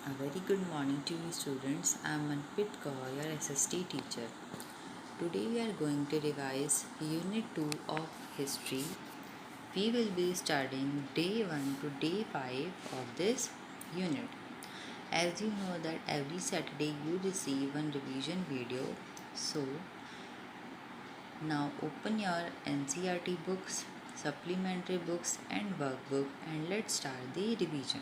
A very good morning to you students. I am Manpit Kaur, your SST teacher. Today we are going to revise Unit 2 of History. We will be studying day 1 to day 5 of this unit. As you know that every Saturday you receive one revision video. So now open your NCERT books, supplementary books and workbook and let's start the revision.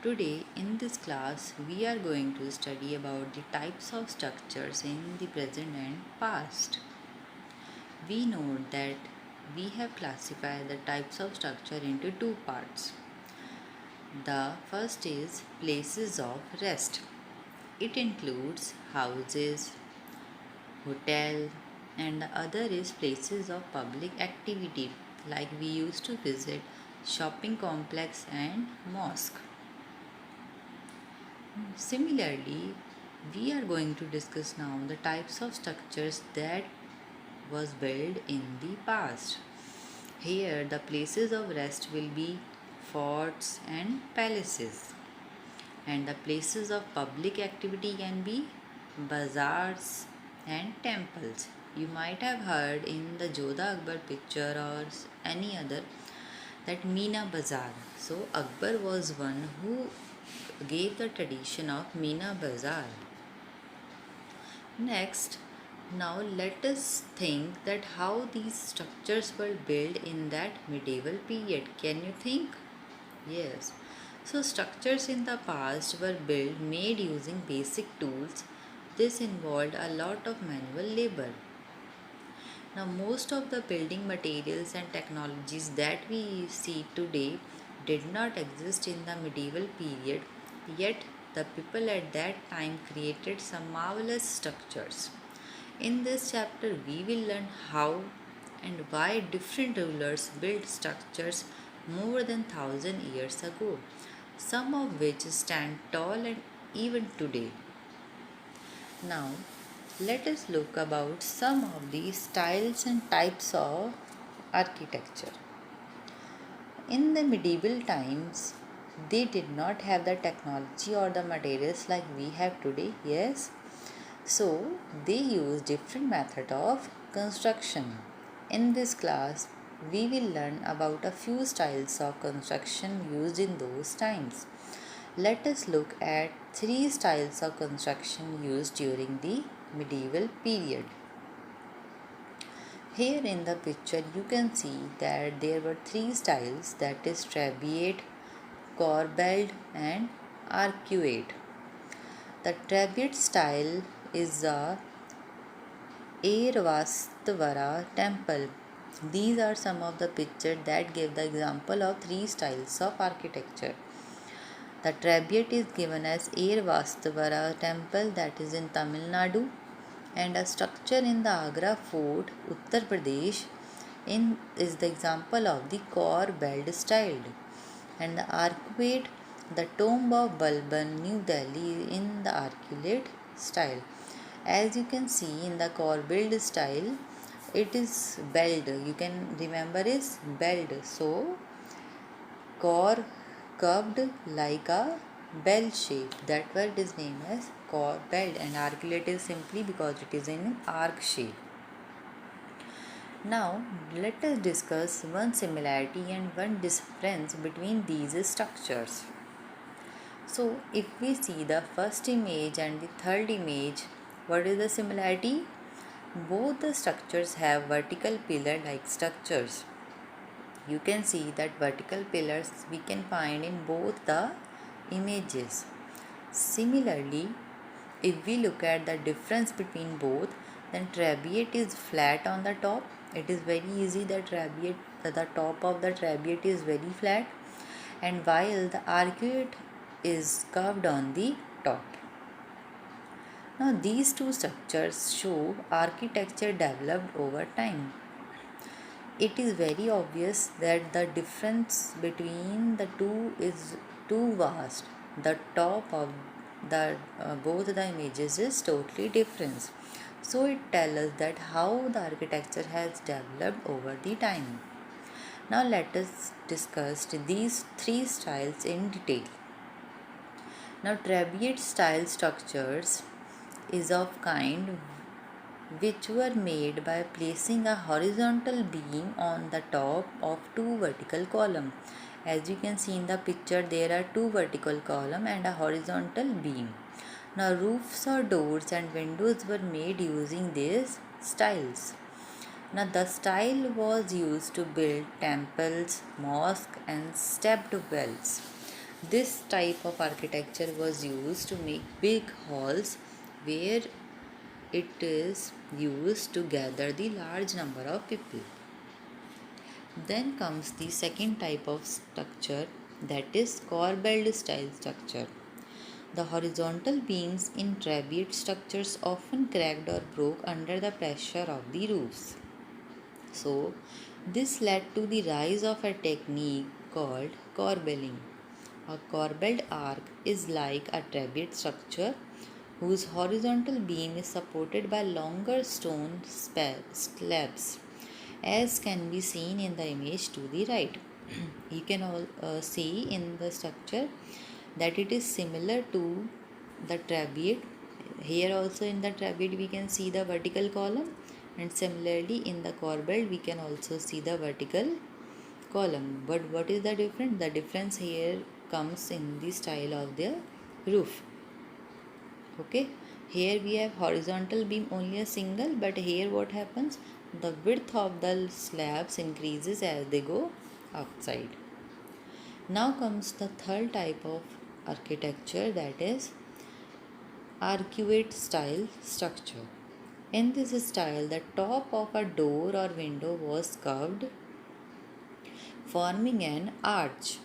Today in this class we are going to study about the types of structures in the present and past. We know that we have classified the types of structure into two parts. The first is places of rest. It includes houses, hotel, and the other is places of public activity like we used to visit shopping complex and mosque. Similarly, we are going to discuss now the types of structures that was built in the past. Here the places of rest will be forts and palaces, and the places of public activity can be bazaars and temples. You might have heard in the Jodha Akbar picture or any other that Meena Bazaar. So Akbar was one who gave the tradition of Meena Bazaar. Next, now let us think that how these structures were built in that medieval period. Can you think? Yes. So structures in the past were built made using basic tools. This involved a lot of manual labor. Now most of the building materials and technologies that we see today did not exist in the medieval period, yet the people at that time created some marvelous structures. In this chapter we will learn how and why different rulers built structures more than 1000 years ago, some of which stand tall and even today. Now, let us look about some of the styles and types of architecture. In the medieval times, they did not have the technology or the materials like we have today, yes? So, they used different method of construction. In this class, we will learn about a few styles of construction used in those times. Let us look at three styles of construction used during the medieval period. Here in the picture you can see that there were three styles, that is trabeate, corbelled and arcuate. The trabeate style is a Airvastvara temple. These are some of the pictures that give the example of three styles of architecture. The trabeate is given as Airvastvara temple, that is in Tamil Nadu, and a structure in the Agra fort, Uttar Pradesh, is the example of the corbelled style. And the arcuate, the tomb of Balban, New Delhi, in the arcuate style. As you can see in the corbelled style, it is belled. You can remember is belled. So cor curved like a bell shape. That why it is named as corbelled, and arcuate is simply because it is in arc shape. Now let us discuss one similarity and one difference between these structures. So if we see the first image and the third image, what is the similarity? Both the structures have vertical pillar like structures. You can see that vertical pillars we can find in both the images. Similarly, if we look at the difference between both, then trabeate is flat on the top. It is very easy that the top of the trabeate is very flat, and while the arcuate is curved on the top. Now these two structures show architecture developed over time. It is very obvious that the difference between the two is too vast. The top of the both the images is totally different. So it tells us that how the architecture has developed over the time. Now let us discuss these three styles in detail. Now Trapezoid style structures is of kind which were made by placing a horizontal beam on the top of two vertical columns. As you can see in the picture, there are two vertical columns and a horizontal beam. Now roofs or doors and windows were made using these styles. Now the style was used to build temples, mosques and stepped wells. This type of architecture was used to make big halls where it is used to gather the large number of people. Then comes the second type of structure, that is corbelled style structure. The horizontal beams in trapezoid structures often cracked or broke under the pressure of the roofs. So, this led to the rise of a technique called corbelling. A corbelled arch is like a trapezoid structure whose horizontal beam is supported by longer stone slabs, as can be seen in the image to the right. You can all see in the structure that it is similar to the trapezoid. Here also in the trapezoid we can see the vertical column, and similarly in the corbelled we can also see the vertical column. But what is the difference? The difference here comes in the style of the roof. Okay, here we have horizontal beam only a single, but here what happens, the width of the slabs increases as they go outside. Now comes the third type of architecture, that is arcuate style structure. In this style, the top of a door or window was curved, forming an arch.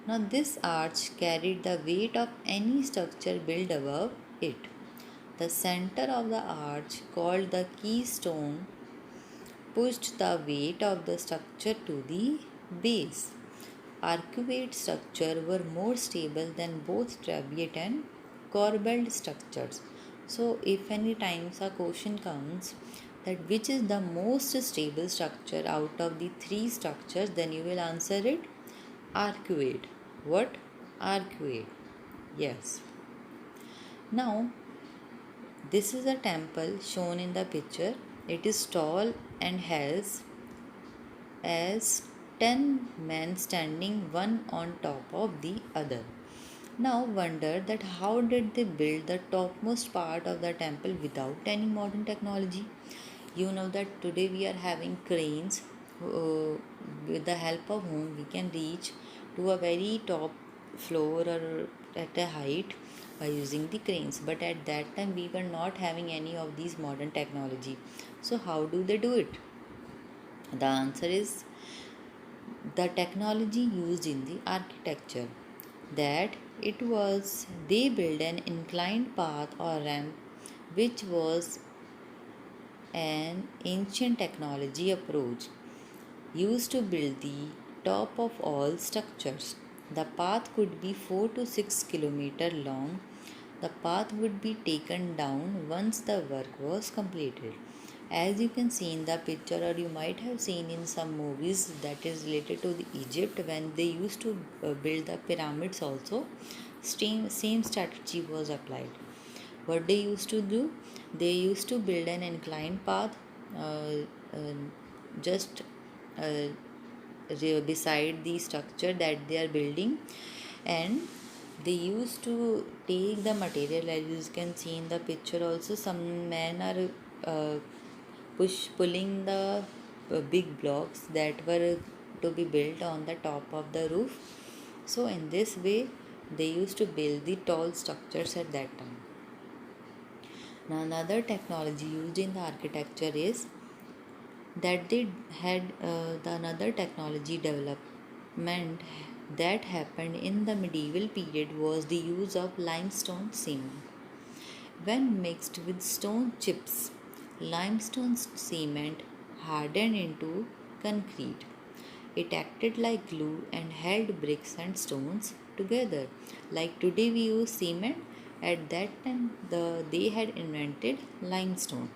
Now this arch carried the weight of any structure built above it. The center of the arch, called the keystone, pushed the weight of the structure to the base. Arcuate structures were more stable than both trapezoid and corbelled structures. So, if any times a question comes that which is the most stable structure out of the three structures, then you will answer it arcuate. What? Arcuate. Yes. Now, this is a temple shown in the picture. It is tall and has as 10 men standing one on top of the other. Now wonder that how did they build the topmost part of the temple without any modern technology? You know that today we are having cranes with the help of whom we can reach to a very top floor or at a height by using the cranes, but at that time we were not having any of these modern technology. So how do they do it? The answer is the technology used in the architecture, that it was they built an inclined path or ramp, which was an ancient technology approach used to build the top of all structures. The path could be 4 to 6 kilometers long. The path would be taken down once the work was completed. As you can see in the picture, or you might have seen in some movies that is related to the Egypt, when they used to build the pyramids also, same strategy was applied. What they used to do, they used to build an inclined path uh, uh, just uh, beside the structure that they are building, and they used to take the material. As you can see in the picture also, some men are pulling the big blocks that were to be built on the top of the roof. So in this way they used to build the tall structures at that time. Now another technology used in the architecture is that they had the another technology development that happened in the medieval period was the use of limestone cement. When mixed with stone chips, limestone cement hardened into concrete. It acted like glue and held bricks and stones together. Like today we use cement, at that time they had invented limestone.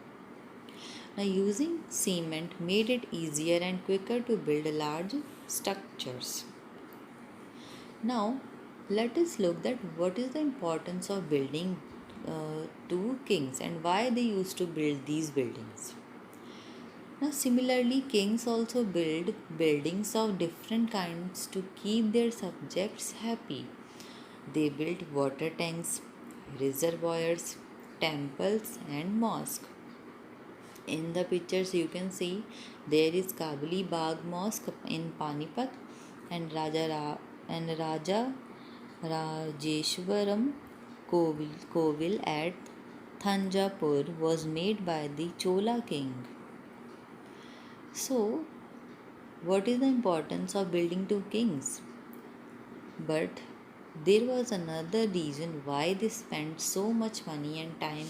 Now using cement made it easier and quicker to build large structures. Now let us look at what is the importance of building two kings and why they used to build these buildings. Now, similarly, kings also build buildings of different kinds to keep their subjects happy. They built water tanks, reservoirs, temples, and mosques. In the pictures, you can see there is Kabuli Bagh Mosque in Panipat and Raja Rajeshwaram Kovil at Thanjavur was made by the Chola king. So, what is the importance of building two kings? But there was another reason why they spent so much money and time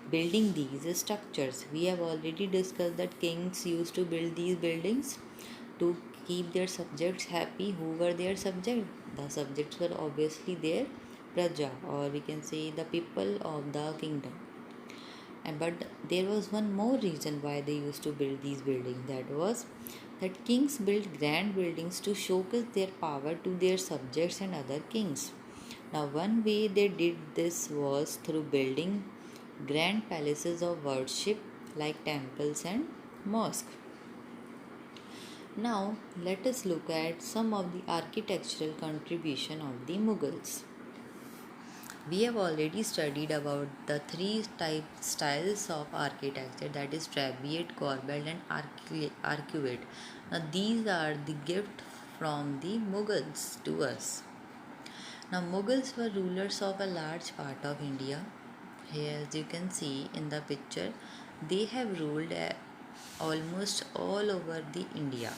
building these structures. We have already discussed that kings used to build these buildings to keep their subjects happy. Who were their subjects? The subjects were obviously their praja, or we can say the people of the kingdom. And but there was one more reason why they used to build these buildings. That was that kings built grand buildings to showcase their power to their subjects and other kings. Now, one way they did this was through building grand palaces of worship like temples and mosques. Now, let us look at some of the architectural contribution of the Mughals. We have already studied about the three type styles of architecture, that is Trabeate, Corbelled and Arcuate. Now these are the gift from the Mughals to us. Now Mughals were rulers of a large part of India. Here as you can see in the picture, they have ruled almost all over the India.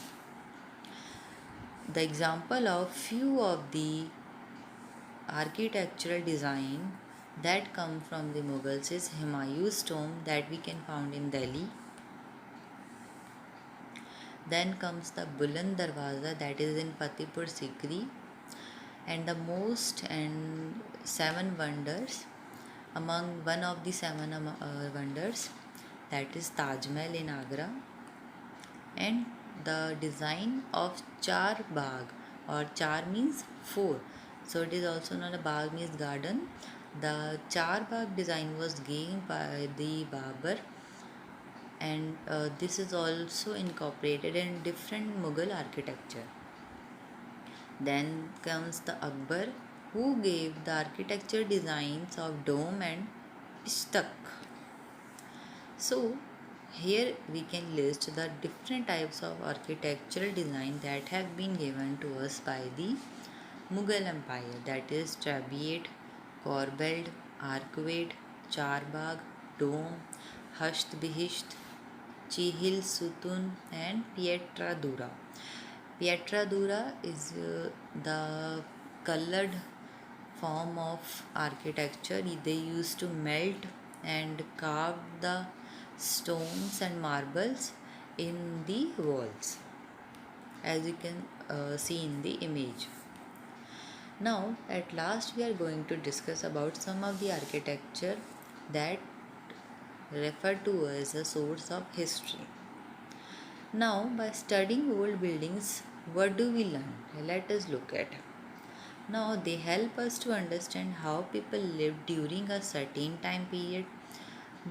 The example of few of the architectural design that come from the Mughals is Humayun's tomb that we can find in Delhi. Then comes the Buland Darwaza that is in Fatehpur Sikri, and the most and seven wonders, among one of the seven wonders, that is Taj Mahal in Agra, and the design of Char Bagh, or Char means four, so it is also known as Bagh means garden. The Char Bagh design was given by the Babur, and this is also incorporated in different Mughal architecture. Then comes the Akbar, who gave the architecture designs of dome and pistak. So here we can list the different types of architectural design that have been given to us by the Mughal Empire, that is Trabeate, Corbelled, Arcuate, Charbagh, Dome, Hasht Bihisht, Chihil Sutun and Pietra Dura. Pietra Dura is the colored form of architecture. They used to melt and carve the stones and marbles in the walls, as you can see in the image. Now at last we are going to discuss about some of the architecture that refer to as a source of history. Now by studying old buildings, what do we learn? Let us look at. Now they help us to understand how people lived during a certain time period.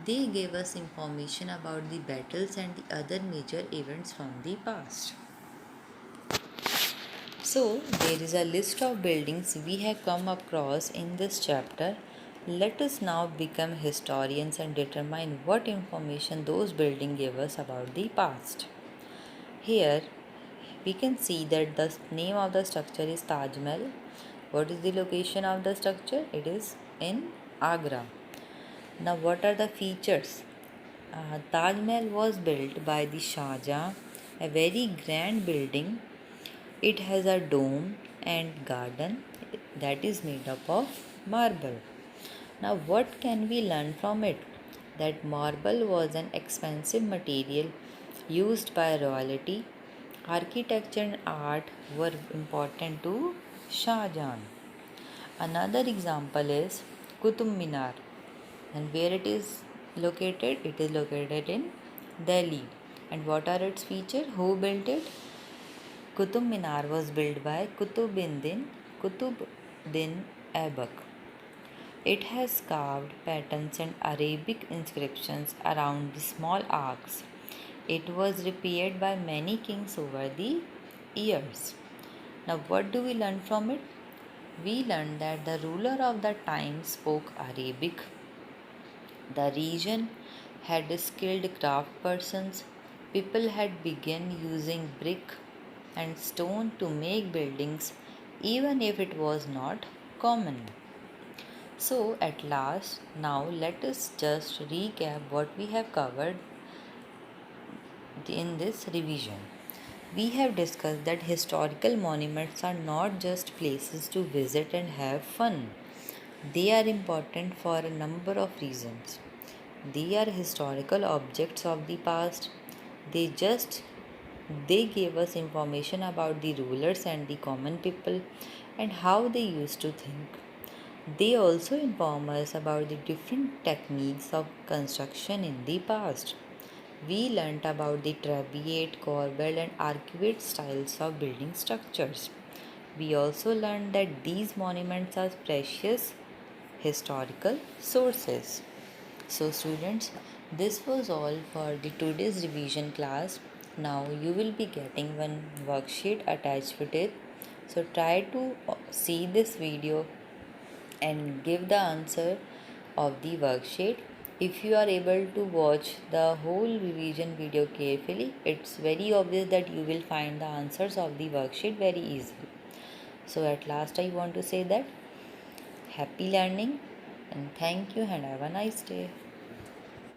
They gave us information about the battles and the other major events from the past. So, there is a list of buildings we have come across in this chapter. Let us now become historians and determine what information those buildings give us about the past. Here, we can see that the name of the structure is Taj Mahal. What is the location of the structure? It is in Agra. Now, what are the features? Taj Mahal was built by the Shah Jahan, a very grand building. It has a dome and garden that is made up of marble. Now, what can we learn from it? That marble was an expensive material used by royalty. Architecture and art were important to Shah Jahan. Another example is Qutub Minar. And where it is located? It is located in Delhi. And what are its features? Who built it? Qutub Minar was built by Qutbuddin Qutub din Aibak. It has carved patterns and Arabic inscriptions around the small arcs. It was repaired by many kings over the years. Now, what do we learn from it? We learned that the ruler of the time spoke Arabic. The region had skilled craftspersons. People had begun using brick and stone to make buildings, even if it was not common. So, at last, now let us just recap what we have covered in this revision. We have discussed that historical monuments are not just places to visit and have fun. They are important for a number of reasons. They are historical objects of the past. They just they gave us information about the rulers and the common people and how they used to think. They also inform us about the different techniques of construction in the past. We learnt about the trabeate, corbelled, and arcuate styles of building structures. We also learned that these monuments are precious historical sources. So, students, this was all for the today's revision class. Now, you will be getting one worksheet attached with it. So, try to see this video and give the answer of the worksheet. If you are able to watch the whole revision video carefully, it's very obvious that you will find the answers of the worksheet very easily. So at last I want to say that happy learning and thank you and have a nice day.